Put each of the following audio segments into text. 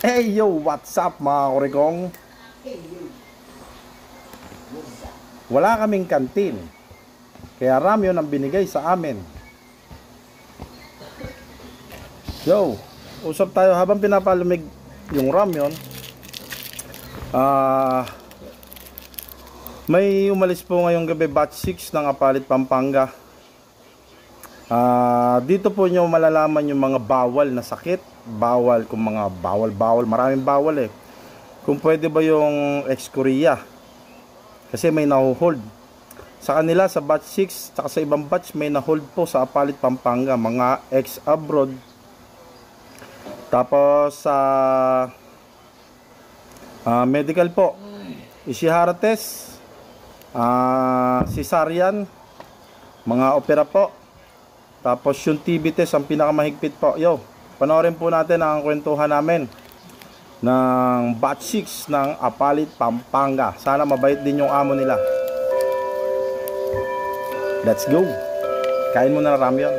Hey yo, what's up mga kurikong? Wala kaming kantin, kaya ramyon ang binigay sa amin. Yo, usap tayo habang pinapalumig yung ramyon. May umalis po ngayong gabi batch 6 ng Apalit, Pampanga. Dito po nyo malalaman yung mga bawal na sakit. Bawal, kung mga bawal, maraming bawal eh. Kung pwede ba yung ex-Korea, kasi may nahuhold sa kanila sa batch 6, tsaka sa ibang batch may nahold po sa Apalit, Pampanga, mga ex-abroad. Tapos sa medical po, Ishihara test, cesarean, mga opera po. Tapos yung TB test ang pinakamahigpit po. Yo, panoorin po natin ang kwentuhan namin ng batch 6 ng Apalit, Pampanga. Sana mabait din yung amo nila. Let's go. Kain mo na ramyon.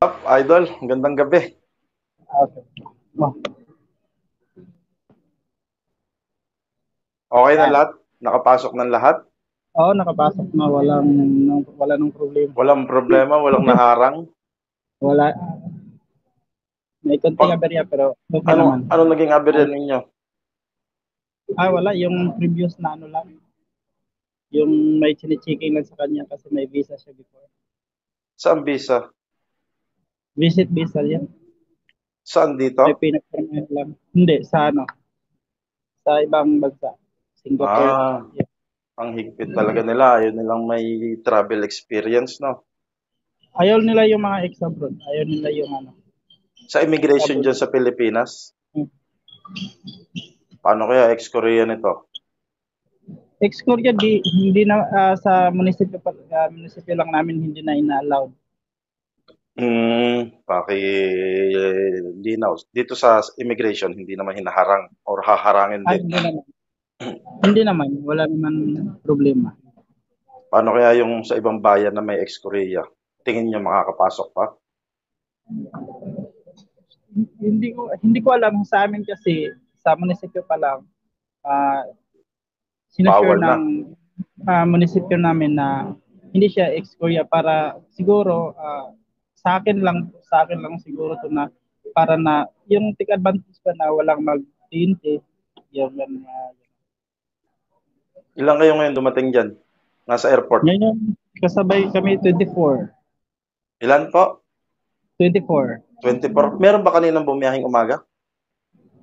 Up, idol, gandang gabi. Okay. Okay na lahat? Nakapasok ng lahat? Oo, nakapasok na. Wala nang problema. Walang problema, walang naharang? Wala. May konting aberya pero okay naman. Ano naging aberya ninyo? Wala. Yung previous na ano lang. Yung may chine-checking lang sa kanya kasi may visa siya before. Saan visa? Visit visa yan. Saan dito? May pinag-permit lang. Hindi, sa ano. Sa ibang bansa. Singapore. Yeah. Ang higpit talaga nila. Ayaw nilang may travel experience, no? Ayaw nila yung mga ex-abroad. Ayaw nila yung ano. Sa immigration dyan sa Pilipinas? Paano kaya ex-Korean ito? Ex-Korea, hindi na sa munisipyo lang namin hindi na ina-allowed. Linaw. Dito sa immigration, hindi naman hinaharang or haharangin din. Hindi naman. Wala naman problema. Paano kaya yung sa ibang bayan na may ex-Korea? Tingin nyo makakapasok pa? Hindi ko alam sa amin kasi sa munisipyo pa lang sinusure ng munisipyo namin na hindi siya ex-Korea para siguro sa akin lang siguro to na para na yung take advantage pa na walang mag-tinte yung Ilan kayo ngayon dumating dyan? Nasa airport? Ngayon, kasabay kami 24. Ilan po? 24. 24. Meron ba kaninang bumiyahing umaga?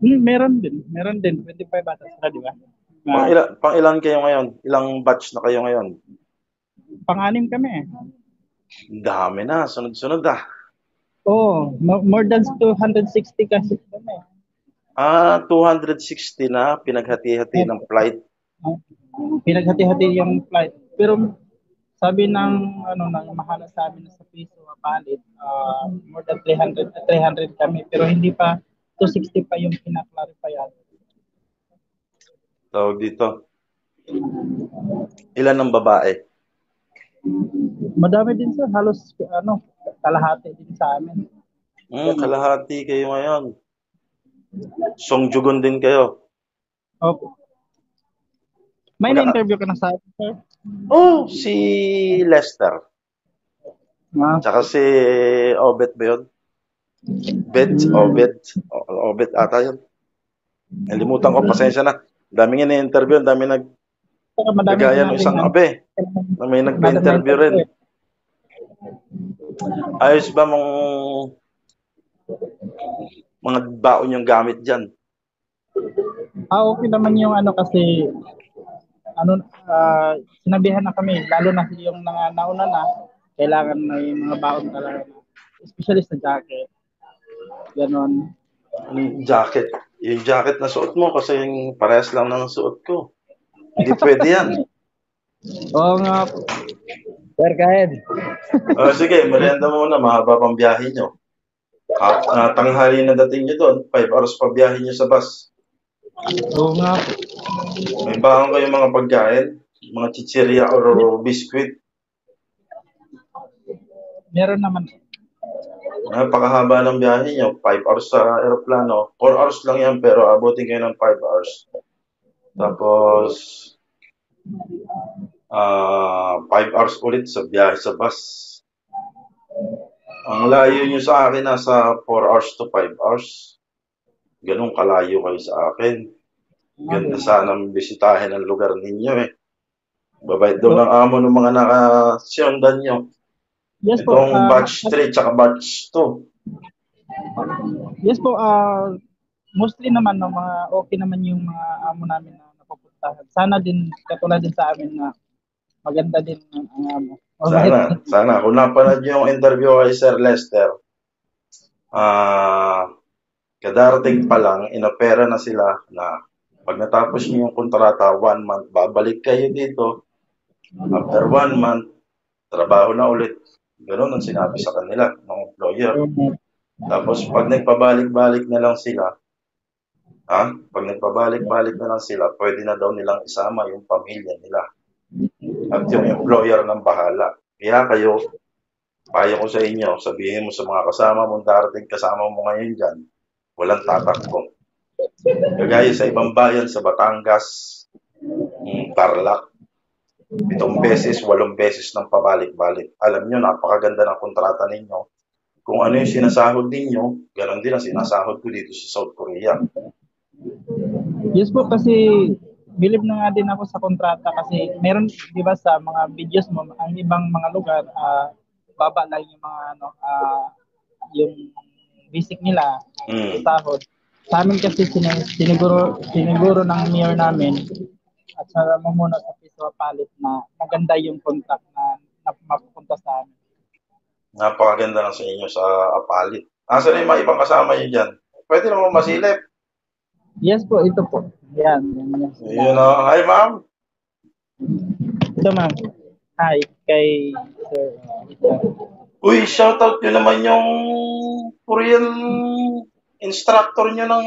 Meron din. 25 ata sila, di ba? Pang ilan kayo ngayon? Ilang batch na kayo ngayon? Pang-anim kami. Dami na. Sunod-sunod more than 260 kasi kami. 260 na pinaghati-hati ng flight. Pinaghati-hati yung flight. Pero sabi ng mahala sa amin sa piso Apalit, more than 300 kami pero hindi pa 260 pa yung pina-clarify natin. Tawag dito. Ilan ang babae? Madami din sir, halos kalahati din sa amin. Kalahati kayo ngayon. Songjugon din kayo. Opo. May na-interview ka na sa akin, sir? Si Lester. Tsaka si Obet ba yun? Obet ata yun. Nalimutan ko, pasensya na. Daming ini-interview, daming nagkagaya ng isang abe na may nagpa-interview rin. Ayos ba mga baon yung gamit dyan? Okay naman yung kasi sinabihan na kami, lalo na yung nauna na, kailangan may mga baon talaga. Especially sa jacket. Ganon. Jacket? Yung jacket na suot mo kasi yung parehas lang ng suot ko. Hindi pwede yan. Oo nga. Sir, kahit. Sige, merienda muna. Mahaba pang biyahe nyo. Tanghali na dating nyo doon. 5 hours pa biyahe nyo sa bus. Oo nga po. May baon kayong mga pagkain? Mga chichirya or biscuit? Meron naman. Napakahaba ng biyahe niyo. 5 hours sa aeroplano. 4 hours lang yan, pero abutin kayo ng 5 hours. Tapos, 5 hours ulit sa biyahe sa bus. Ang layo nyo sa akin, nasa 4 hours to 5 hours. Ganun kalayo kayo sa akin. Ganda sana bisitahin ang lugar ninyo eh. Babait daw ng amo ng mga nakasyondan nyo. Yes po. Itong batch 3 tsaka batch 2. Yes po. Mostly naman no, mga okay naman yung mga amo namin na napupuntahan. Sana din katulad din sa amin na maganda din ang amo. Mabait. Sana. Kung napanood nyo yung interview kay Sir Lester, kadarating pa lang, inopera na sila na pag natapos nyo yung kontrata, 1 month, babalik kayo dito. After 1 month, trabaho na ulit. Ganun ang sinabi sa kanila ng employer. Tapos pag nagpabalik-balik na lang sila, pag nagpabalik-balik na lang sila, pwede na daw nilang isama yung pamilya nila. At yung employer ng bahala. Kaya kayo, payo ko sa inyo, sabihin mo sa mga kasama mong darating kasama mo ngayon dyan, walang tatakbo. Kagaya sa ibang bayan, sa Batangas, Tarlac, 7 beses, 8 beses ng pabalik-balik. Alam nyo, napakaganda ng kontrata ninyo. Kung ano yung sinasahod ninyo, ganoon din ang sinasahod ko dito sa South Korea. Yes po kasi believe na nga din ako sa kontrata kasi meron 'di ba sa mga videos mo ang ibang mga lugar baba lang yung mga yung basic nila sahod. Sa amin kasi siniguro ng mayor namin at sa mamuno sa piso palit na maganda yung contract na mapupunta sa amin. Napakaganda lang sa inyo sa Apalit. Asa na yung mga ibang kasama nyo dyan? Pwede naman masilip. Yes po, ito po. Yan. Yun o. Hi, ma'am. Ito ma'am. Hi, kay Sir. Uy, shoutout nyo naman yung Korean instructor nyo ng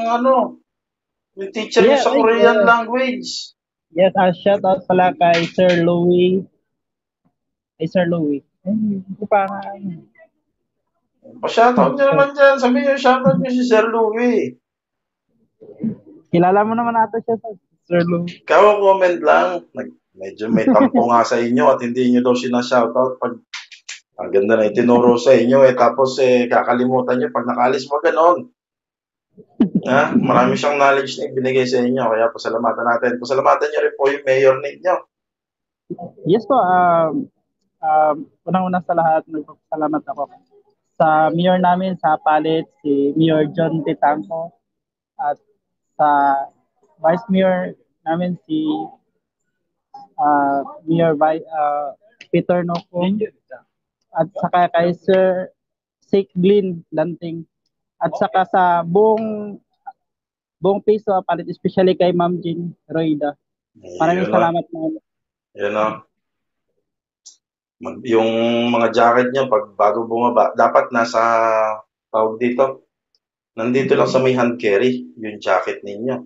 yung teacher nyo sa Korean language. Yes, shout out pala kay Sir Louie. Kay Sir Louie. Hindi ko pa nga. Pa-shoutout nyo naman dyan. Sabihin nyo, shoutout nyo si Sir Louie. Kilala mo naman natin siya, Sir Louie. Ikaw, comment lang. Medyo may tampo nga sa inyo at hindi nyo daw sinashoutout pag ang ganda na itinuro sa inyo tapos kakalimutan nyo pag nakalis mo ganon. Marami siyang knowledge na ibinigay sa inyo kaya pasalamatan natin. Pasalamatan nyo rin po yung mayor ninyo. Yes po, unang-una sa lahat, nagpapasalamat ako sa mayor namin sa Palit, si Mayor John Titanco at sa vice mayor namin si Mayor Peter Nocong at saka kay Sir Glynn Lanting at saka sa buong piso palit especially kay Ma'am Jean Roida. Maraming salamat po. Yan o. Yung mga jacket niya pag bago bumaba, dapat nasa tawag dito. Nandito lang sa may hand carry yung jacket ninyo.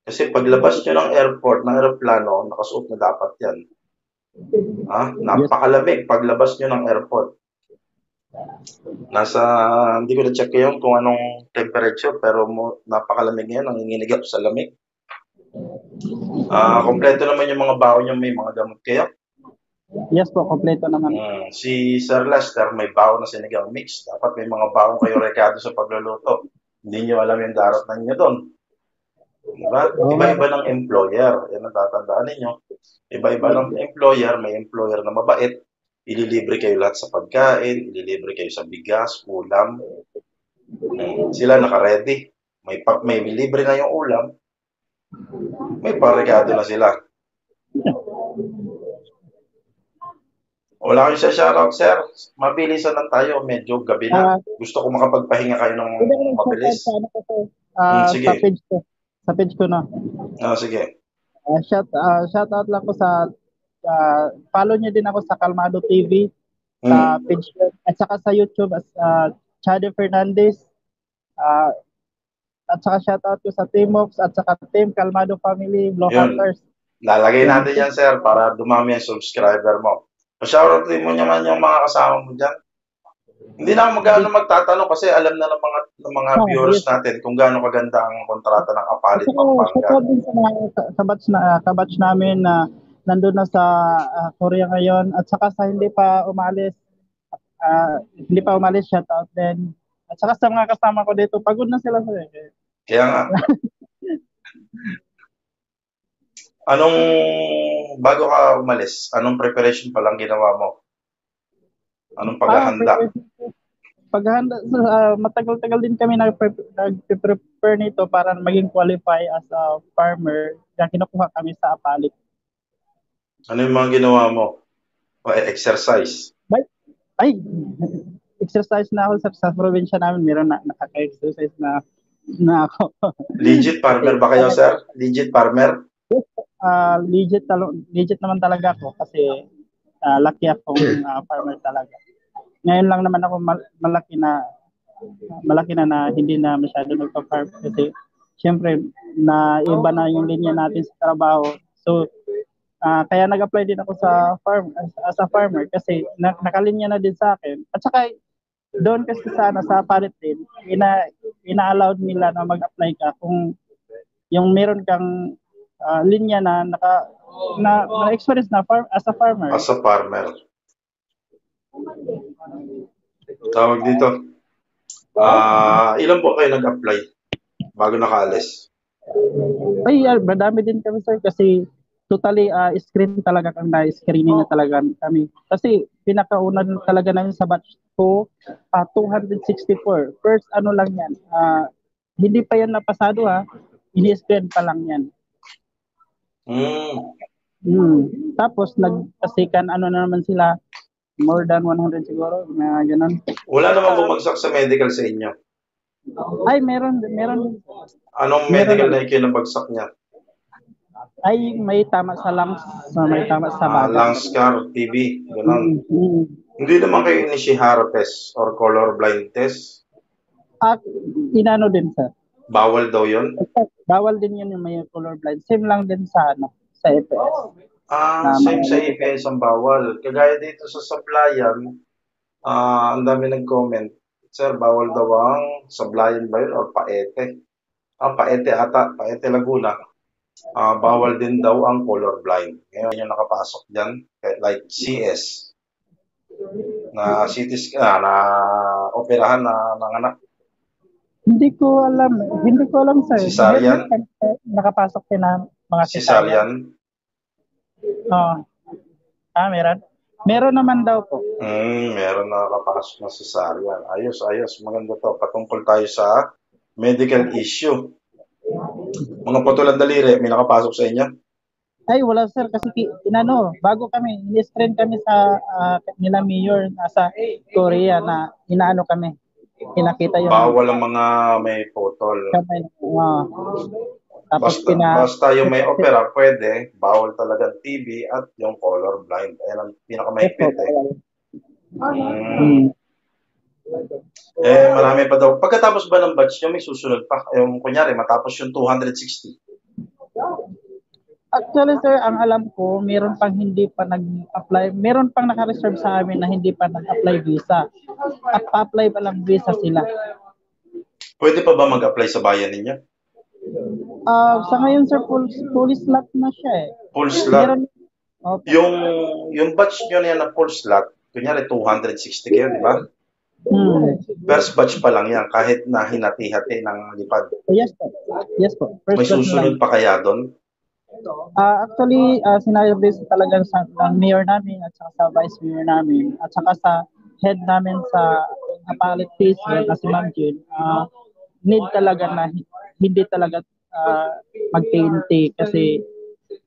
Kasi paglabas nyo ng airport, ng aeroplano, nakasuot na dapat yan. Napakalamig paglabas nyo ng airport. Hindi ko na-check yun kung anong temperature, pero napakalamig ngayon, nanginginig ako sa lamig. Kompleto naman yung mga baon nyo, may mga gamot kayo? Yes po, kompleto naman. Si Sir Lester, may baon na sinigang mix. Dapat may mga baon kayo rekado sa pagluluto. Hindi nyo alam yung daratnan nyo doon. Diba? Iba-iba ng employer. Yan ang tatandaan ninyo. Iba-iba ng employer. May employer na mabait. Ililibre kayo lahat sa pagkain. Ililibre kayo sa bigas, ulam. Sila naka-ready. May libre na yung ulam. May paregado na sila. Wala kayo sa shoutout, sir. Mabilisan lang tayo. Medyo gabi na. Gusto ko makapagpahinga kayo ng mabilis. Sige. Sa page ko na. Sige. Shout out lang ko sa follow niyo din ako sa Kalmado TV sa page at saka sa YouTube as Chade Fernandez. At saka shoutout ko sa Team Ops at saka Team Calmado Family, Blow Yun. Hunters. Lalagay Yan. natin yan, sir, para dumami ang subscriber mo. Pa-shoutout din mo naman yung mga kasama mo dyan. Hindi na ako magkano magtatanong kasi alam na ng mga viewers natin kung gaano kaganda ang kontrata ng Apalit Pampanga. Shoutout din sa mga kabatch namin na nandun na sa Korea ngayon at saka sa hindi pa umalis, shoutout din. At saka sa mga kasama ko dito, pagod na sila sir. Kaya nga. Bago ka umalis, anong preparation pa lang ginawa mo? Anong paghahanda? Paghahanda, matagal-tagal din kami nag-prepare nito para maging qualify as a farmer. Kaya kinukuha kami sa Apalit. Ano yung mga ginawa mo? Exercise? Ay, exercise na ako sa probinsya namin. Meron na nakaka-exercise na ako. Legit farmer ba kayo, sir? Legit farmer? Legit naman talaga ako kasi lucky akong farmer talaga. Ngayon lang naman ako malaki na hindi na masyado nagpa-farm kasi syempre na iba na yung linya natin sa trabaho. So kaya nag-apply din ako sa farm as a farmer kasi nakalinya na din sa akin. At saka doon kasi sa Apalit din, ina-allowed nila na mag-apply ka kung yung meron kang linya na experience na as a farmer. As a farmer. Tawag dito. Ilan po kayo nag-apply bago nakaalis? Ay, madami din kami sir kasi totally screen talaga screening na talaga kami. Kasi pinakauna talaga namin sa batch ko 264. First ano lang yan. Hindi pa yan napasado ini-screen pa lang yan. Tapos nagpasikan ano na naman sila, more than 100 siguro, na ganun. Wala namang bumagsak sa medical sa inyo? Ay, meron. Anong medical na ikinabagsak niya? Ay, may tama sa lungs, may tama sa baga. Lungs scar, TB, ganun. Hindi naman kayo inishihara test or color blind test? Inano din sir. Bawal daw yun? Bawal din yun yung may color blind. Same lang din sa EPS. Same sa EPS ang bawal. Kagaya dito sa Sablayan, ang dami nag-comment, sir, bawal daw ang Sablayan ba yun or Paete? Paete ata, Paete Laguna. Bawal din daw ang color blind. Ngayon yung nakapasok dyan, like CS, na na operahan ng anak. Hindi ko alam sir. Cesarean? Nakapasok din na mga cesarean. Meron? Meron naman daw po. Meron na nakapasok na cesarean. Ayos. Maganda to. Patungkol tayo sa medical issue. Mga putulan daliri, may nakapasok sa inyo? Ay, wala sir. Kasi bago kami, in-screen kami sa nila mayor nasa Korea na inaano kami. Pinakita yung... Bawal ang mga may putol. Tapos basta yung may opera, pwede. Bawal talaga TB at yung color blind. Ayan ang pinakamahigpit marami pa daw. Pagkatapos ba ng batch nyo, may susunod pa? Yung kunyari, matapos yung 260. Actually, sir, ang alam ko, meron pang hindi pa nag-apply. Meron pang naka-reserve sa amin na hindi pa nag-apply visa. At pa-apply pa lang visa sila. Pwede pa ba mag-apply sa bayan ninyo? Sa ngayon, sir, full slot na siya eh. Full slot? Okay. Yung batch nyo na yan na full slot, kunyari 260 kayo, di ba? First batch pa lang yan, kahit na hinati-hati ng lipad. Yes po. May susunod pa kaya doon? Actually, sinabi talaga ng mayor namin at saka sa vice mayor namin at saka sa head namin sa Apalit Peace na si Ma'am June, need talaga na hindi talaga mag-TNT kasi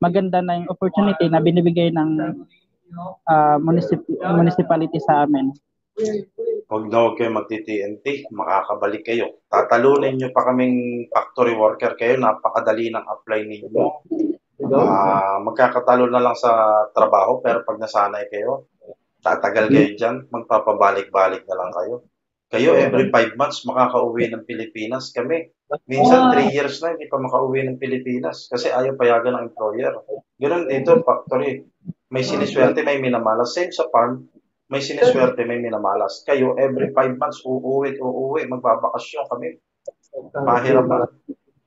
maganda na yung opportunity na binibigay ng municipality sa amin. Huwag kayo mag-TNT, makakabalik kayo. Tatalunin nyo pa kaming factory worker kayo, napakadali ng apply ninyo. Magkakatalo na lang sa trabaho, pero pag nasanay kayo, tatagal kayo dyan, magpapabalik-balik na lang kayo. Kayo every 5 months makakauwi ng Pilipinas. Kami, minsan 3 years na hindi pa makauwi ng Pilipinas kasi ayaw payagan ng employer. Ganun dito, factory. May siniswerte, may minamalas. Same sa farm, may siniswerte, may minamalas. Kayo, every 5 months, uuwi, magbabakasyon kami. Mahirapan.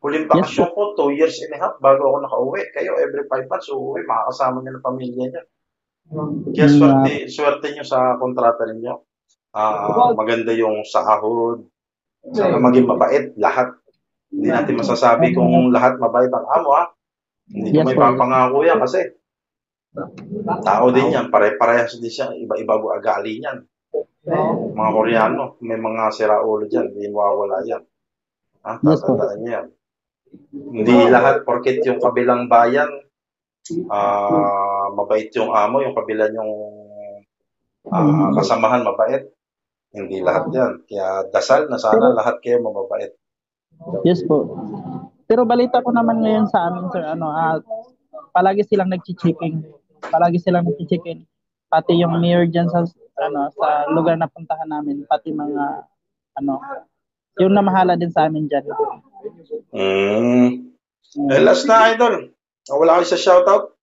Huling Yes po. bakasyon ko, 2 years and a half bago ako nakauwi. Kayo, every 5 months, uuwi, makakasama niyo ng pamilya niyo. Kaya swerte niyo sa kontrata ninyo. Maganda yung sahod. Sana maging mabait lahat. Hindi natin masasabi kung lahat mabait ang amo, ha? Hindi ko Yes may po. papangako yan kasi tao din yan. Pare-parehas din siya. Iba-iba ugali niyan. Mga Koreano, may mga siraulo dyan. Hindi mawawala yan. Yes po. Tatandaan niyo yan. Hindi lahat porket yung kabilang bayan, mabait yung amo, yung kabilang yung kasamahan mabait. Hindi lahat yan. Kaya dasal na sana lahat kayo mababait. Yes po. Pero balita ko naman ngayon sa amin, sir, palagi silang nagchi-checking. Palagi silang nagchi-checking. Pati yung mayor dyan sa lugar na puntahan namin, pati mga yung namahala din sa amin dyan. Last na, idol. Wala kayo sa shoutout?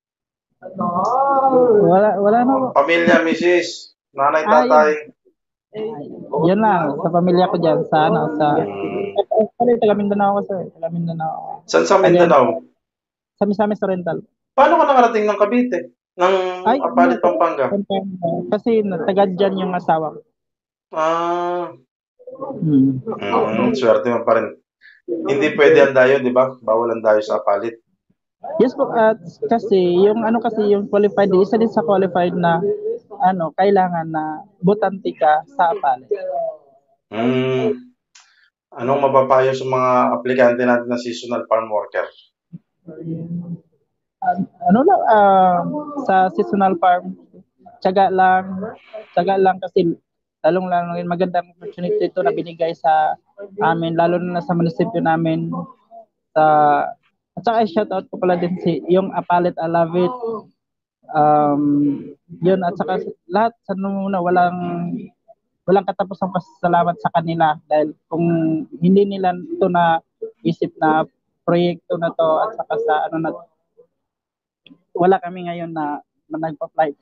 Wala na po. Pamilya, misis, nanay, tatay. Yun lang, sa pamilya ko dyan, sa taga Mindanao ako, sir. Taga Mindanao. Saan sa Mindanao? Sa Misamis Oriental. Paano ka nakarating ng Cavite? Ng Apalit, Pampanga? Kasi taga dyan yung asawa ko. Swerte mo pa rin. Hindi pwede ang dayo, di ba? Bawal ang dayo sa Apalit. Yes po, kasi yung qualified, isa din sa qualified na kailangan na botante ka sa Apalit. Anong mapapayo sa mga aplikante natin na seasonal farm worker? Sa seasonal farm, tiyaga lang kasi lalong magandang opportunity ito na binigay sa amin, lalo na sa munisipyo namin. At saka shoutout ko pala din yung Apalit, I love it. Yun, at saka lahat sa nuna, walang katapusang pasalamat sa kanila dahil kung hindi nila ito na isip na proyekto na to at saka sa wala kami ngayon na nagpa-flight.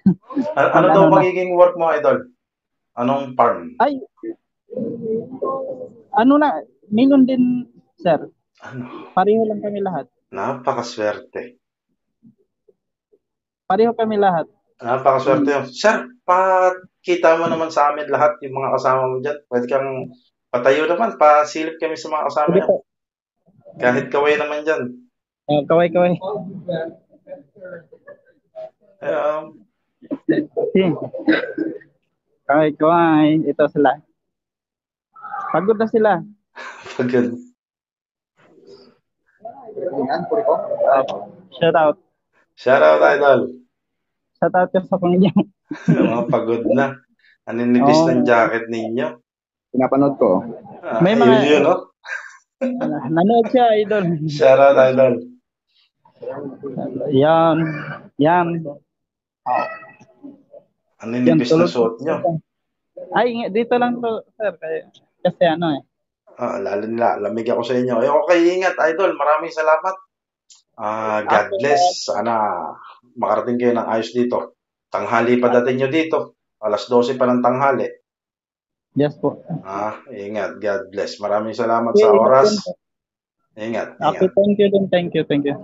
Ano daw magiging work mo, idol? Anong farm? Ay, minun din, sir. Pareho lang kami lahat. Napakaswerte. Pareho kami lahat. Napakaswerte yun. Sir, pakita mo naman sa amin lahat yung mga kasama mo dyan. Pwede kang patayo naman, pasilip kami sa mga kasama niya. Kahit kaway naman dyan. Kaway. Kaway. Ito sila. Pagod na sila. Pagod. Shout out, idol. Shout out ka sa pamilya. Mga pagod na. Aninibis ng jacket ninyo. Pinapanood ko. May mga yun, no? nanood siya, idol. Shout out, idol. Yan. Aninibis na suot nyo. Ay, dito lang to, sir. Kasi Lalo nila, lamig ako sa inyo. Okay, ingat, idol. Maraming salamat. God bless. Sana makarating kayo ng ayos dito. Tanghali pa dating nyo dito. 12:00 pa ng tanghali. Yes po. Ingat. God bless. Maraming salamat sa oras. Ingat. Okay, thank you.